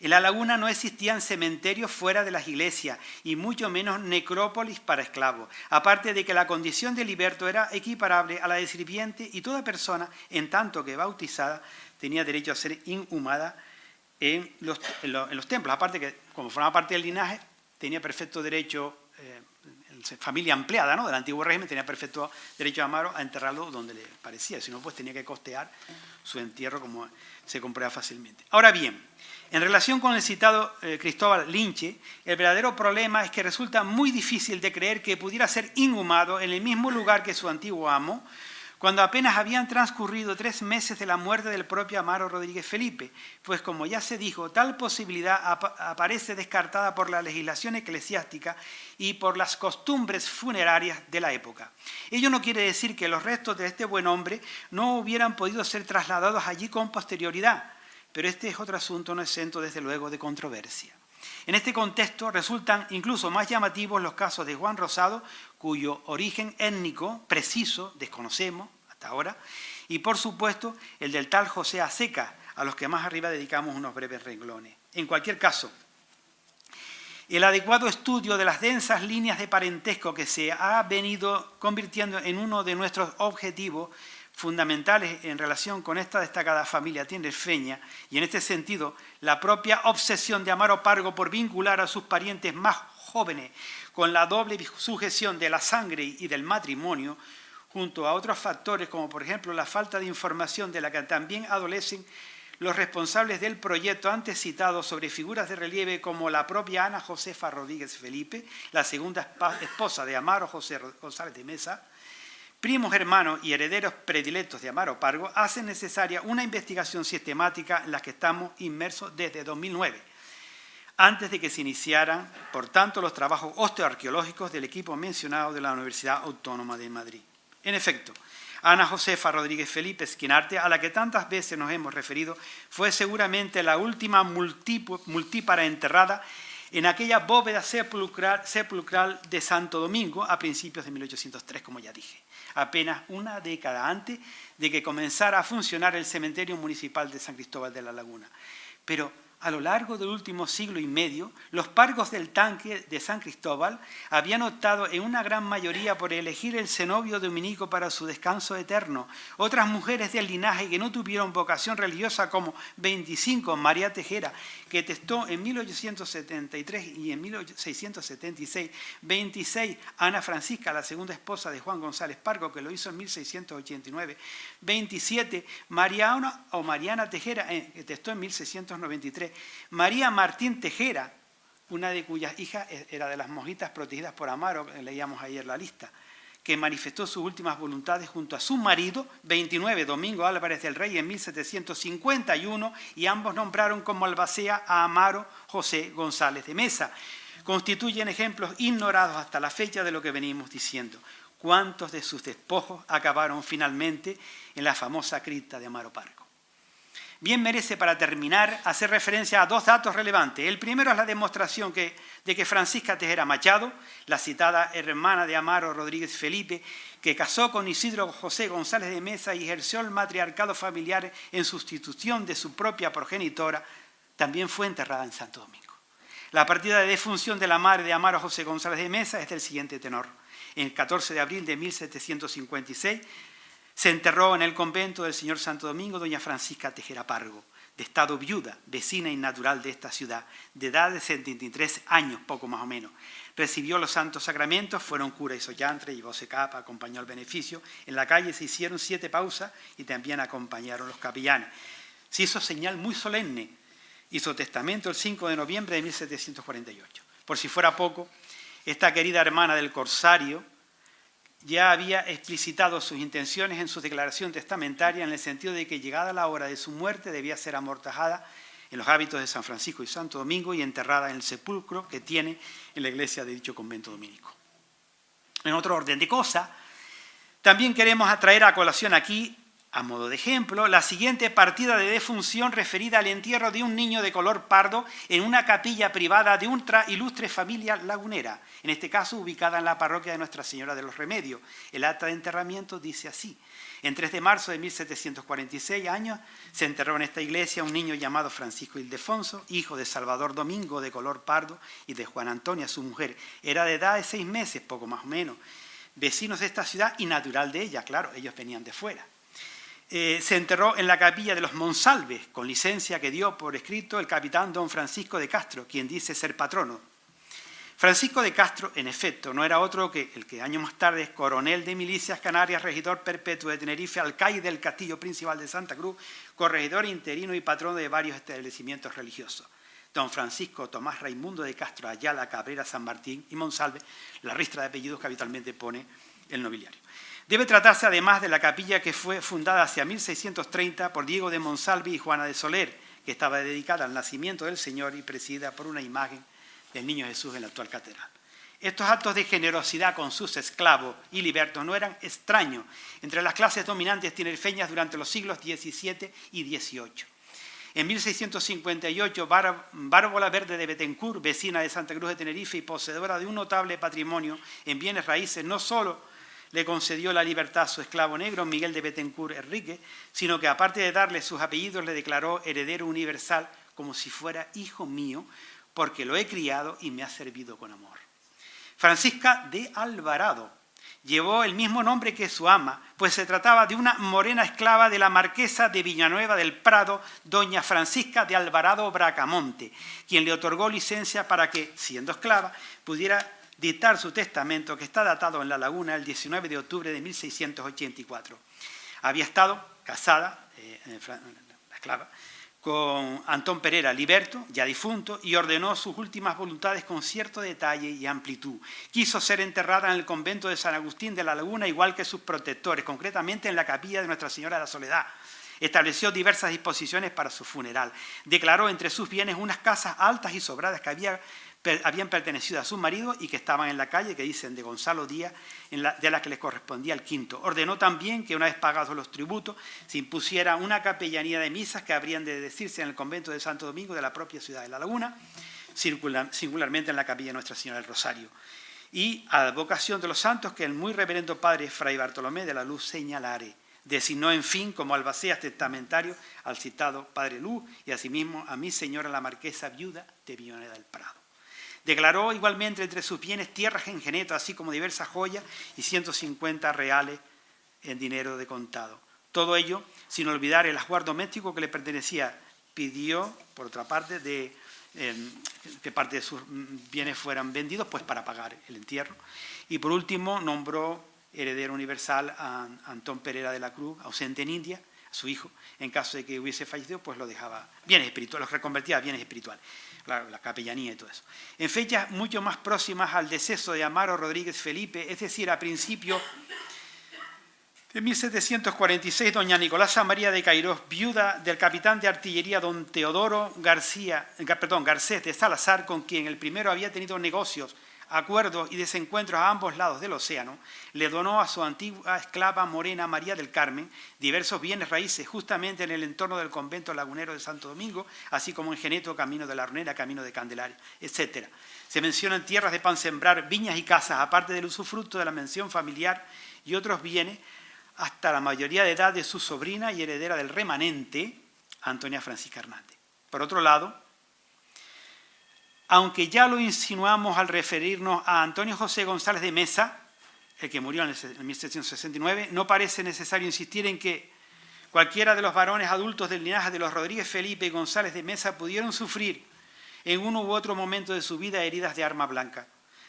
En la laguna no existían cementerios fuera de las iglesias y mucho menos necrópolis para esclavos, aparte de que la condición de liberto era equiparable a la de sirviente y toda persona, en tanto que bautizada, tenía derecho a ser inhumada en los templos. Aparte que, como formaba parte del linaje, tenía perfecto derecho, familia ampliada, ¿no?, del antiguo régimen, tenía perfecto derecho a Amaro a enterrarlo donde le parecía, si no, pues tenía que costear su entierro, como se comprueba fácilmente. Ahora bien, en relación con el citado Cristóbal Linche, el verdadero problema es que resulta muy difícil de creer que pudiera ser inhumado en el mismo lugar que su antiguo amo, cuando apenas habían transcurrido 3 meses de la muerte del propio Amaro Rodríguez Felipe, pues como ya se dijo, tal posibilidad aparece descartada por la legislación eclesiástica y por las costumbres funerarias de la época. Ello no quiere decir que los restos de este buen hombre no hubieran podido ser trasladados allí con posterioridad, pero este es otro asunto no exento desde luego de controversia. En este contexto resultan incluso más llamativos los casos de Juan Rosado, cuyo origen étnico preciso desconocemos hasta ahora, y por supuesto el del tal José Aseca, a los que más arriba dedicamos unos breves renglones. En cualquier caso, el adecuado estudio de las densas líneas de parentesco que se ha venido convirtiendo en uno de nuestros objetivos fundamentales en relación con esta destacada familia tinerfeña, y en este sentido la propia obsesión de Amaro Pargo por vincular a sus parientes más jóvenes con la doble sujeción de la sangre y del matrimonio, junto a otros factores como por ejemplo la falta de información de la que también adolecen los responsables del proyecto antes citado sobre figuras de relieve como la propia Ana Josefa Rodríguez Felipe, la segunda esposa de Amaro José González de Mesa, primos hermanos y herederos predilectos de Amaro Pargo, hacen necesaria una investigación sistemática en la que estamos inmersos desde 2009, antes de que se iniciaran, por tanto, los trabajos osteoarqueológicos del equipo mencionado de la Universidad Autónoma de Madrid. En efecto, Ana Josefa Rodríguez Felipe Esquinarte, a la que tantas veces nos hemos referido, fue seguramente la última multípara enterrada en aquella bóveda sepulcral de Santo Domingo a principios de 1803, como ya dije, apenas una década antes de que comenzara a funcionar el cementerio municipal de San Cristóbal de la Laguna. Pero a lo largo del último siglo y medio, los pargos del tanque de San Cristóbal habían optado en una gran mayoría por elegir el cenobio dominico para su descanso eterno. Otras mujeres del linaje que no tuvieron vocación religiosa, como 25, María Tejera, que testó en 1873 y en 1676, 26, Ana Francisca, la segunda esposa de Juan González Pargo, que lo hizo en 1689, 27, Mariana Tejera, que testó en 1693, María Martín Tejera, una de cuyas hijas era de las monjitas protegidas por Amaro, leíamos ayer la lista, que manifestó sus últimas voluntades junto a su marido, 29, Domingo Álvarez del Rey, en 1751, y ambos nombraron como albacea a Amaro José González de Mesa. Constituyen ejemplos ignorados hasta la fecha de lo que venimos diciendo. ¿Cuántos de sus despojos acabaron finalmente en la famosa cripta de Amaro Pargo? Bien merece, para terminar, hacer referencia a dos datos relevantes. El primero es la demostración de que Francisca Tejera Machado, la citada hermana de Amaro Rodríguez Felipe, que casó con Isidro José González de Mesa y ejerció el matriarcado familiar en sustitución de su propia progenitora, también fue enterrada en Santo Domingo. La partida de defunción de la madre de Amaro José González de Mesa es del siguiente tenor. El 14 de abril de 1756, se enterró en el convento del Señor Santo Domingo doña Francisca Tejera Pargo, de estado viuda, vecina y natural de esta ciudad, de edad de 73 años, poco más o menos. Recibió los santos sacramentos, fueron cura y soyantre, llevóse capa, acompañó el beneficio. En la calle se hicieron 7 pausas y también acompañaron los capellanes. Se hizo señal muy solemne, hizo testamento el 5 de noviembre de 1748. Por si fuera poco, esta querida hermana del corsario ya había explicitado sus intenciones en su declaración testamentaria en el sentido de que, llegada la hora de su muerte, debía ser amortajada en los hábitos de San Francisco y Santo Domingo y enterrada en el sepulcro que tiene en la iglesia de dicho convento dominico. En otro orden de cosas, también queremos atraer a colación aquí, a modo de ejemplo, la siguiente partida de defunción referida al entierro de un niño de color pardo en una capilla privada de una ilustre familia lagunera, en este caso ubicada en la parroquia de Nuestra Señora de los Remedios. El acta de enterramiento dice así: en 3 de marzo de 1746 años se enterró en esta iglesia un niño llamado Francisco Ildefonso, hijo de Salvador Domingo, de color pardo, y de Juana Antonia, su mujer. Era de edad de 6 meses, poco más o menos, vecinos de esta ciudad y natural de ella, claro, ellos venían de fuera. Se enterró en la capilla de los Monsalves, con licencia que dio por escrito el capitán don Francisco de Castro, quien dice ser patrono. Francisco de Castro, en efecto, no era otro que el que años más tarde es coronel de milicias canarias, regidor perpetuo de Tenerife, alcaide del castillo principal de Santa Cruz, corregidor interino y patrono de varios establecimientos religiosos. Don Francisco Tomás Raimundo de Castro Ayala, Cabrera, San Martín y Monsalve, la ristra de apellidos que habitualmente pone el nobiliario. Debe tratarse además de la capilla que fue fundada hacia 1630 por Diego de Monsalve y Juana de Soler, que estaba dedicada al nacimiento del Señor y presidida por una imagen del Niño Jesús en la actual catedral. Estos actos de generosidad con sus esclavos y libertos no eran extraños entre las clases dominantes tinerfeñas durante los siglos XVII y XVIII. En 1658, Bárbola Verde de Betancourt, vecina de Santa Cruz de Tenerife y poseedora de un notable patrimonio en bienes raíces, no solo le concedió la libertad a su esclavo negro, Miguel de Betancourt Enrique, sino que aparte de darle sus apellidos, le declaró heredero universal como si fuera hijo mío, porque lo he criado y me ha servido con amor. Francisca de Alvarado llevó el mismo nombre que su ama, pues se trataba de una morena esclava de la marquesa de Villanueva del Prado, doña Francisca de Alvarado Bracamonte, quien le otorgó licencia para que, siendo esclava, pudiera dictar su testamento, que está datado en La Laguna el 19 de octubre de 1684. Había estado casada, la esclava, con Antón Pereira Liberto, ya difunto, y ordenó sus últimas voluntades con cierto detalle y amplitud. Quiso ser enterrada en el convento de San Agustín de La Laguna, igual que sus protectores, concretamente en la capilla de Nuestra Señora de la Soledad. Estableció diversas disposiciones para su funeral. Declaró entre sus bienes unas casas altas y sobradas que había habían pertenecido a su marido y que estaban en la calle, que dicen de Gonzalo Díaz, de la que les correspondía el quinto. Ordenó también que una vez pagados los tributos se impusiera una capellanía de misas que habrían de decirse en el convento de Santo Domingo de la propia ciudad de La Laguna, singularmente en la capilla de Nuestra Señora del Rosario. Y a advocación de los santos que el muy reverendo padre Fray Bartolomé de la Luz señalare. Designó, en fin, como albaceas testamentario al citado padre Luz y asimismo a mi señora la marquesa viuda de Villaneda del Prado. Declaró igualmente entre sus bienes tierras en Geneto, así como diversas joyas y 150 reales en dinero de contado. Todo ello sin olvidar el ajuar doméstico que le pertenecía. Pidió, por otra parte, que parte de sus bienes fueran vendidos pues para pagar el entierro. Y por último nombró heredero universal a Antón Pereira de la Cruz, ausente en India, su hijo. En caso de que hubiese fallecido, pues lo dejaba bienes espirituales, los reconvertía a bienes espirituales, la capellanía y todo eso. En fechas mucho más próximas al deceso de Amaro Rodríguez Felipe, es decir, a principios de 1746, doña Nicolasa María de Cairós, viuda del capitán de artillería don Teodoro Garcés de Salazar, con quien el primero había tenido negocios, acuerdos y desencuentros a ambos lados del océano, le donó a su antigua esclava morena María del Carmen diversos bienes raíces justamente en el entorno del convento lagunero de Santo Domingo, así como en Geneto, camino de la Hornera, camino de Candelaria, etc. Se mencionan tierras de pan sembrar, viñas y casas, aparte del usufructo de la mención familiar y otros bienes, hasta la mayoría de edad de su sobrina y heredera del remanente, Antonia Francisca Hernández. Por otro lado, aunque ya lo insinuamos al referirnos a Antonio José González de Mesa, el que murió en 1769, no parece necesario insistir en que cualquiera de los varones adultos del linaje de los Rodríguez Felipe y González de Mesa pudieron sufrir en uno u otro momento de su vida heridas de arma blanca.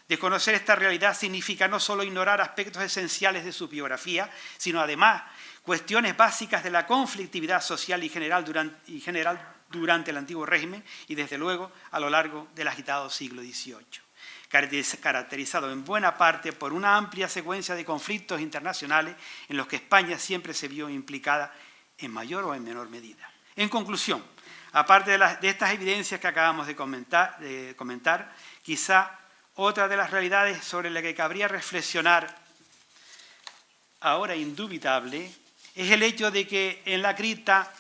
Desconocer esta realidad significa no solo ignorar aspectos esenciales de su biografía, sino además cuestiones básicas de la conflictividad social y general durante el antiguo régimen y desde luego a lo largo del agitado siglo XVIII, caracterizado en buena parte por una amplia secuencia de conflictos internacionales en los que España siempre se vio implicada en mayor o en menor medida. En conclusión, aparte de estas evidencias que acabamos de comentar, quizá otra de las realidades sobre la que cabría reflexionar, ahora indubitable, es el hecho de que en la cripta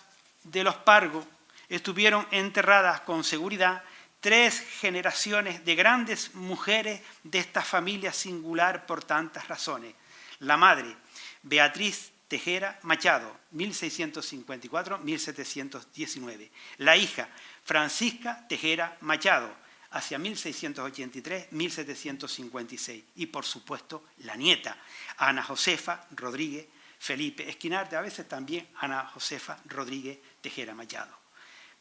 de los Pargos estuvieron enterradas con seguridad 3 generaciones de grandes mujeres de esta familia singular por tantas razones. La madre, Beatriz Tejera Machado, 1654-1719. La hija, Francisca Tejera Machado, hacia 1683-1756. Y, por supuesto, la nieta, Ana Josefa Rodríguez Felipe Esquinarte, a veces también Ana Josefa Rodríguez Tejera Machado,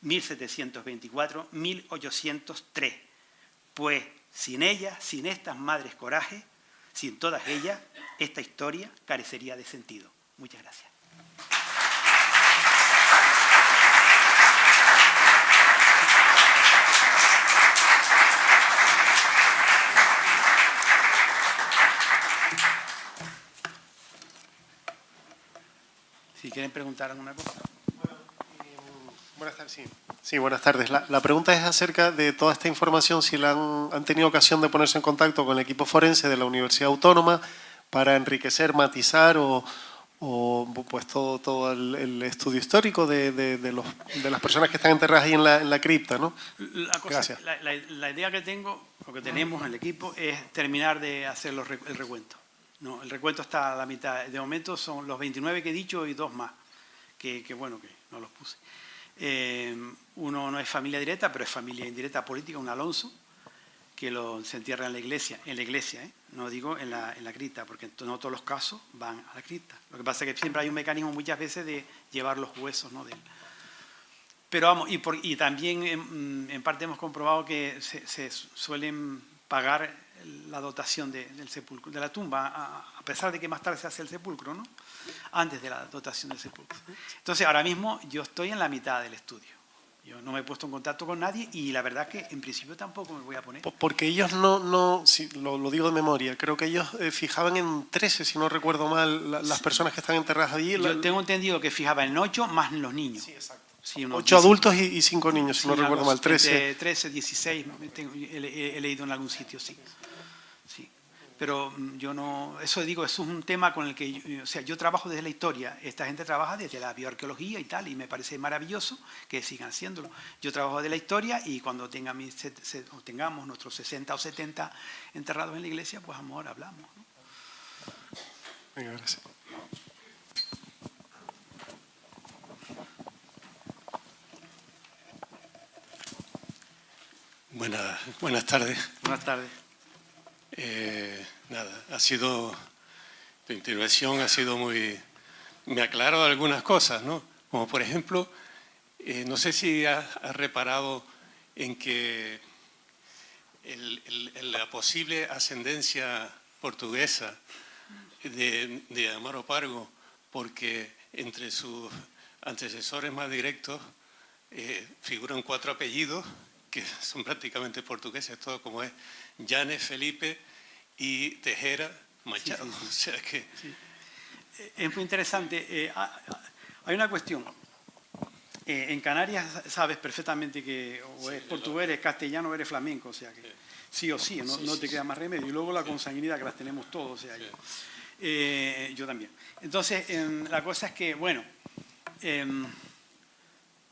1724-1803. Pues sin ellas, sin estas madres coraje, sin todas ellas, esta historia carecería de sentido. Muchas gracias. Si quieren preguntar alguna cosa. Buenas tardes. Sí, buenas tardes. La pregunta es acerca de toda esta información, si la han tenido ocasión de ponerse en contacto con el equipo forense de la Universidad Autónoma para enriquecer, matizar o pues todo el estudio histórico de las personas que están enterradas ahí en la cripta, ¿no? Gracias. La idea que tengo, o que tenemos en el equipo, es terminar de hacer el recuento. No, el recuento está a la mitad. De momento son los 29 que he dicho y 2 más, que bueno, que no los puse. Uno no es familia directa, pero es familia indirecta política, un Alonso, que se entierra en la iglesia, no digo en la cripta, porque no todos los casos van a la cripta. Lo que pasa es que siempre hay un mecanismo muchas veces de llevar los huesos, ¿no? Pero vamos, y también en parte hemos comprobado que se suelen pagar la dotación del sepulcro, de la tumba, a pesar de que más tarde se hace el sepulcro, ¿no? Antes de la dotación del sepulcro. Entonces, ahora mismo yo estoy en la mitad del estudio. Yo no me he puesto en contacto con nadie y la verdad que en principio tampoco me voy a poner. Porque ellos no si lo digo de memoria, creo que ellos fijaban en 13, si no recuerdo mal, las personas que están enterradas allí. Yo tengo entendido que fijaban en 8 más los niños. Sí, exacto. Sí, unos 8 adultos y 5 niños, si no sí, recuerdo mal, 13. 13, 16, he leído en algún sitio, sí. Sí. Pero yo no, eso digo, eso es un tema con el que, o sea, yo trabajo desde la historia, esta gente trabaja desde la bioarqueología y tal, y me parece maravilloso que sigan haciéndolo. Yo trabajo de la historia y cuando tengamos nuestros 60 o 70 enterrados en la iglesia, pues amor, hablamos, ¿no? Venga, gracias. Buenas tardes. Buenas tardes. Tu intervención ha sido muy... Me ha aclarado algunas cosas, ¿no? Como por ejemplo, no sé si has reparado en que la posible ascendencia portuguesa de Amaro Pargo, porque entre sus antecesores más directos figuran 4 apellidos que son prácticamente portugueses, todo como es Llanes, Felipe y Tejera, Machado. Sí. O sea que... Sí. Es muy interesante. Hay una cuestión. En Canarias sabes perfectamente que o eres portugués, eres castellano, o eres flamenco, o sea que sí o sí, no te queda más remedio. Y luego la consanguinidad, que las tenemos todos, o sea, yo también. Entonces, la cosa es que, bueno,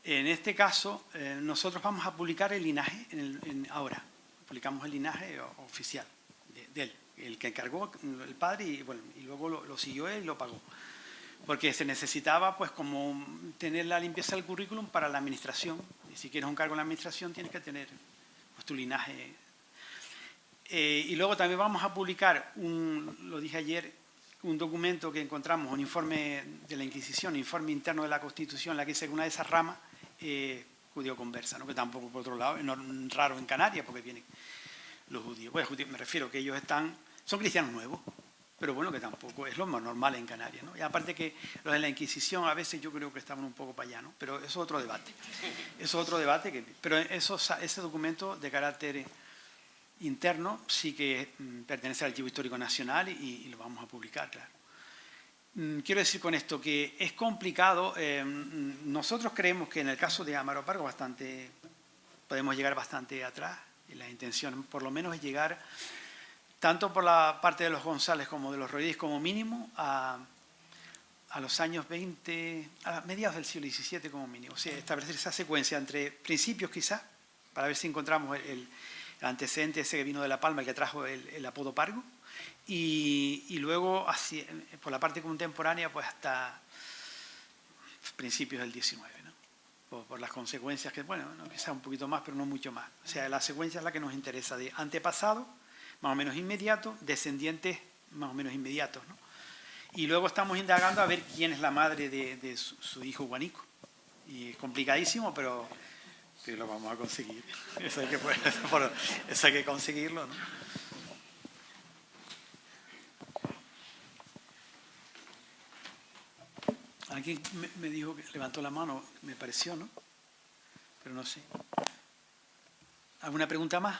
en este caso, nosotros vamos a publicar el linaje ahora. Publicamos el linaje oficial de él, el que encargó el padre y, bueno, y luego lo siguió él y lo pagó. Porque se necesitaba, pues, como tener la limpieza del currículum para la administración. Y si quieres un cargo en la administración, tienes que tener, pues, tu linaje. Y luego también vamos a publicar, lo dije ayer, un documento que encontramos, un informe de la Inquisición, un informe interno de la Constitución, en la que dice que una de esas ramas judío-conversa, ¿no? Que tampoco, por otro lado, es raro en Canarias, porque vienen los judíos. Bueno, me refiero que ellos son cristianos nuevos, pero bueno, que tampoco es lo más normal en Canarias, ¿no? Y aparte que los de la Inquisición a veces yo creo que estaban un poco para allá, ¿no? Pero eso es otro debate. Eso es otro debate, pero ese documento de carácter interno sí que pertenece al Archivo Histórico Nacional y lo vamos a publicar, claro. Quiero decir con esto que es complicado. Nosotros creemos que en el caso de Amaro Pargo podemos llegar bastante atrás, y la intención por lo menos es llegar tanto por la parte de los González como de los Rodríguez como mínimo a los años 20, a mediados del siglo XVII como mínimo. O sea, establecer esa secuencia entre principios quizás, para ver si encontramos el antecedente ese que vino de La Palma, el que trajo el apodo Pargo, y luego por la parte contemporánea pues hasta principios del XIX, ¿no? Por las consecuencias que, bueno, quizás un poquito más, pero no mucho más. O sea, la secuencia es la que nos interesa, de antepasado, más o menos inmediato, descendientes más o menos inmediatos, ¿no? Y luego estamos indagando a ver quién es la madre de su hijo Guanico. Y es complicadísimo, pero lo vamos a conseguir. Eso hay que conseguirlo, ¿no? Alguien me dijo que levantó la mano, me pareció, ¿no? Pero no sé. ¿Alguna pregunta más?